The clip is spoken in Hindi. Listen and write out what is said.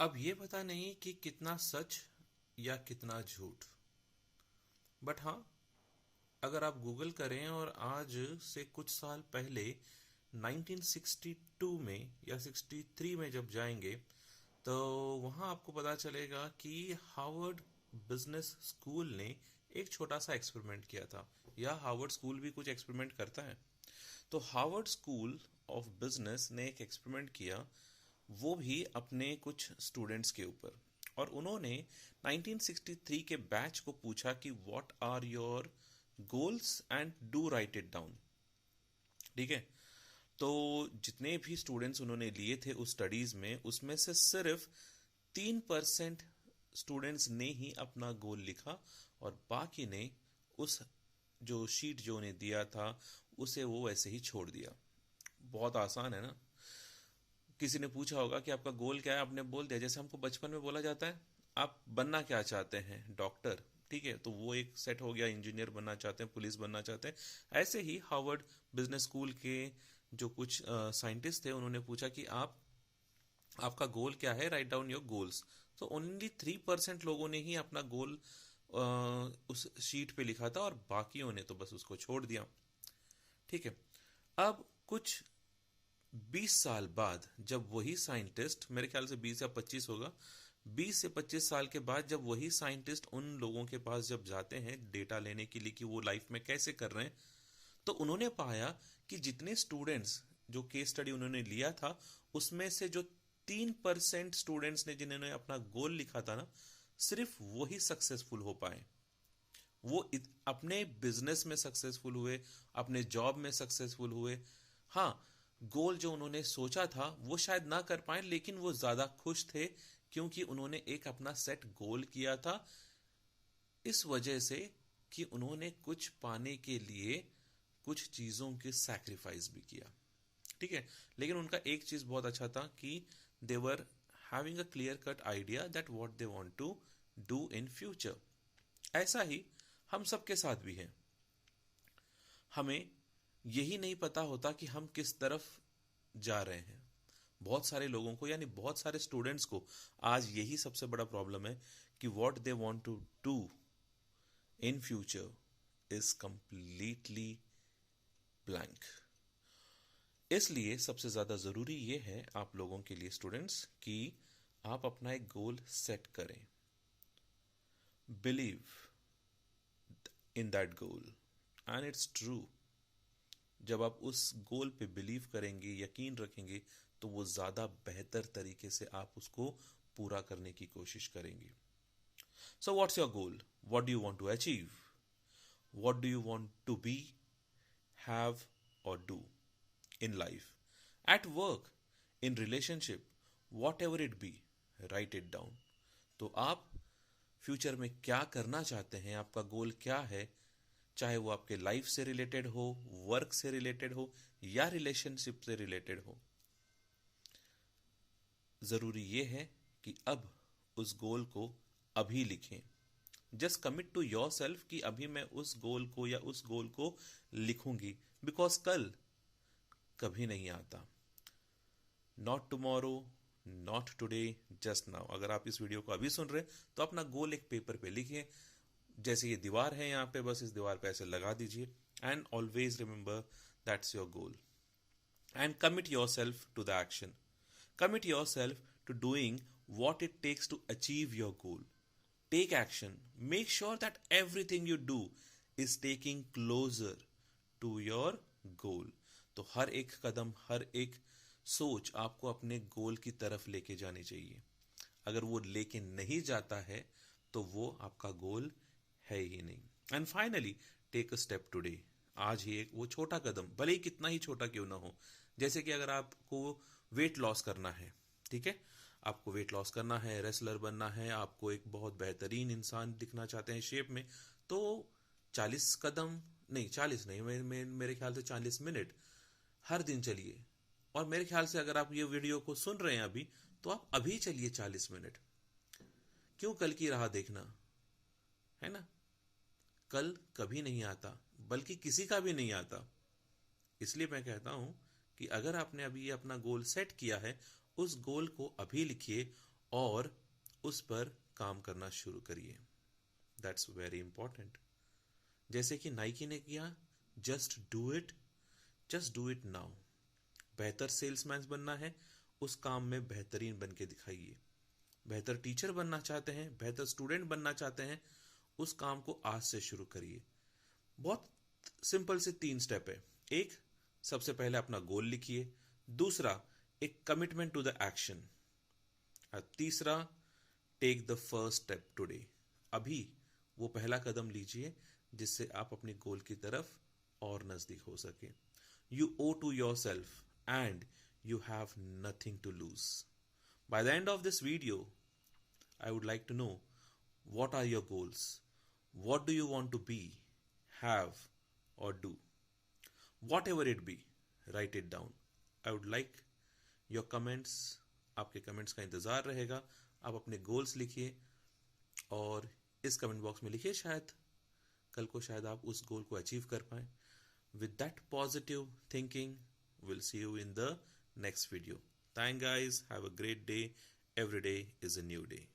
अब ये पता नहीं कि कितना सच या कितना झूठ, बट हाँ, अगर आप गूगल करें और आज से कुछ साल पहले 1962 में या 63 में जब जाएंगे, तो वहाँ आपको पता चलेगा कि हार्वर्ड बिजनेस स्कूल ने एक छोटा सा एक्सपेरिमेंट किया था। या हार्वर्ड स्कूल भी कुछ एक्सपेरिमेंट करता है। तो हार्वर्ड स्कूल ऑफ बिजनेस ने एक एक्सपेरिमेंट किया, वो भी अपने कुछ स्टूडेंट्स के ऊपर। और उन्होंने 1963 के बैच को पूछा कि what are your goals and do write it down. ठीक है। तो जितने भी स्टूडेंट्स उन्होंने लिए थे उस स्टडीज में, उसमें से सिर्फ 3% स्टूडेंट्स ने ही अपना गोल लिखा, और बाकी ने उस जो शीट जो उन्हें दिया था उसे वो वैसे ही छोड़ दिया। बहुत आसान है ना। किसी ने पूछा होगा कि आपका गोल क्या है, आपने बोल दिया। जैसे हमको बचपन में बोला जाता है, आप बनना क्या चाहते हैं, डॉक्टर। ठीक है, तो वो एक सेट हो गया, इंजीनियर बनना चाहते हैं, पुलिस बनना चाहते हैं। ऐसे ही हार्वर्ड बिजनेस स्कूल के जो कुछ साइंटिस्ट थे, उन्होंने पूछा कि आपका गोल क्या है, राइट डाउन योर गोल्स। तो ओनली 3% लोगों ने ही अपना गोल उस शीट पे लिखा था, और बाकियों ने तो बस उसको छोड़ दिया। ठीक है। अब कुछ 20 साल बाद जब वही साइंटिस्ट, मेरे ख्याल से 20 या 25 होगा, 20 से 25 साल के बाद जब वही साइंटिस्ट उन लोगों के पास जब जाते हैं डेटा लेने के लिए कि वो लाइफ में कैसे कर रहे हैं, तो उन्होंने पाया कि जितने स्टूडेंट्स, जो केस स्टडी उन्होंने लिया था, उसमें से जो 3% स्टूडेंट्स ने जिन्होंने अपना गोल लिखा था ना, सिर्फ वही सक्सेसफुल हो पाए। वो अपने बिजनेस में सक्सेसफुल हुए, अपने जॉब में सक्सेसफुल हुए। हाँ, गोल जो उन्होंने सोचा था वो शायद ना कर पाए, लेकिन वो ज्यादा खुश थे, क्योंकि उन्होंने एक अपना सेट गोल किया था, इस वजह से कि उन्होंने कुछ पाने के लिए कुछ चीजों की सैक्रिफाइस भी किया। ठीक है। लेकिन उनका एक चीज बहुत अच्छा था कि they were having a clear cut idea that what they want to do in future. ऐसा ही हम सबके साथ भी है। हमें यही नहीं पता होता कि हम किस तरफ जा रहे हैं। बहुत सारे लोगों को, यानी बहुत सारे स्टूडेंट्स को आज यही सबसे बड़ा प्रॉब्लम है कि what they want to do in future is completely blank. इसलिए सबसे ज्यादा जरूरी यह है आप लोगों के लिए स्टूडेंट्स कि आप अपना एक गोल सेट करें, believe in that goal, and it's true. जब आप उस गोल पे बिलीव करेंगे, यकीन रखेंगे, तो वो ज्यादा बेहतर तरीके से आप उसको पूरा करने की कोशिश करेंगे। So what's your goal? What do you want to achieve? What do you want to be, have और do in life, at work, in relationship, whatever it be, write it down. तो आप फ्यूचर में क्या करना चाहते हैं, आपका गोल क्या है, चाहे वो आपके लाइफ से रिलेटेड हो, वर्क से रिलेटेड हो, या रिलेशनशिप से रिलेटेड हो, जरूरी ये है कि अब उस गोल को अभी लिखें। Just commit to yourself कि अभी मैं उस गोल को या उस गोल को लिखूंगी, बिकॉज कल कभी नहीं आता। Not tomorrow, not today, just now. अगर आप इस वीडियो को अभी सुन रहे हैं तो अपना गोल एक पेपर पे लिखिए। जैसे ये दीवार है यहाँ पे, बस इस दीवार पे ऐसे लगा दीजिए, and always remember that's your goal, and commit yourself to the action. Commit yourself to doing what it takes to achieve your goal. Take action. Make sure that everything you do is taking closer to your goal. तो हर एक कदम, हर एक सोच आपको अपने गोल की तरफ लेके जानी चाहिए। अगर वो लेके नहीं जाता है तो वो आपका गोल है ही नहीं। And finally, take a step today. आज ही एक वो छोटा कदम, भले ही कितना ही छोटा क्यों ना हो। जैसे कि अगर आपको वेट लॉस करना है, ठीक है, आपको वेट लॉस करना है, रेसलर बनना है, आपको एक बहुत बेहतरीन इंसान दिखना चाहते हैं शेप में, तो 40 कदम नहीं, 40 नहीं, मेरे ख्याल से 40 मिनट हर दिन चलिए। और मेरे ख्याल से अगर आप ये वीडियो को सुन रहे हैं अभी, तो आप अभी चलिए 40 मिनट। क्यों कल की राह देखना, है ना। कल कभी नहीं आता, बल्कि किसी का भी नहीं आता। इसलिए मैं कहता हूं कि अगर आपने अभी ये अपना गोल सेट किया है, उस गोल को अभी लिखिए, और उस पर काम करना शुरू करिए। That's very important. जैसे कि नाइकी ने किया, जस्ट डू इट नाउ। बेहतर सेल्समैन बनना है, उस काम में बेहतरीन बन के दिखाइए। बेहतर टीचर बनना चाहते हैं, बेहतर स्टूडेंट बनना चाहते हैं, उस काम को आज से शुरू करिए। बहुत सिंपल से 3 स्टेप है। एक, सबसे पहले अपना गोल लिखिए। दूसरा, एक कमिटमेंट टू द एक्शन। और तीसरा, take the first step today. अभी वो पहला कदम लीजिए जिससे आप अपने गोल की तरफ और नजदीक हो सके। You owe to yourself and you have nothing to lose. By the end of this video, I would like to know, what are your goals? What do you want to be, have, or do? Whatever it be, write it down. I would like your comments. आपके कमेंट्स का इंतज़ार रहेगा। आप अपने गोल्स लिखिए और इस कमेंट बॉक्स में लिखिए, शायद कल को शायद आप उस गोल को अचीव कर पाए। With that positive thinking, we'll see you in the next video. Thank guys. Have a great day. Every day is a new day.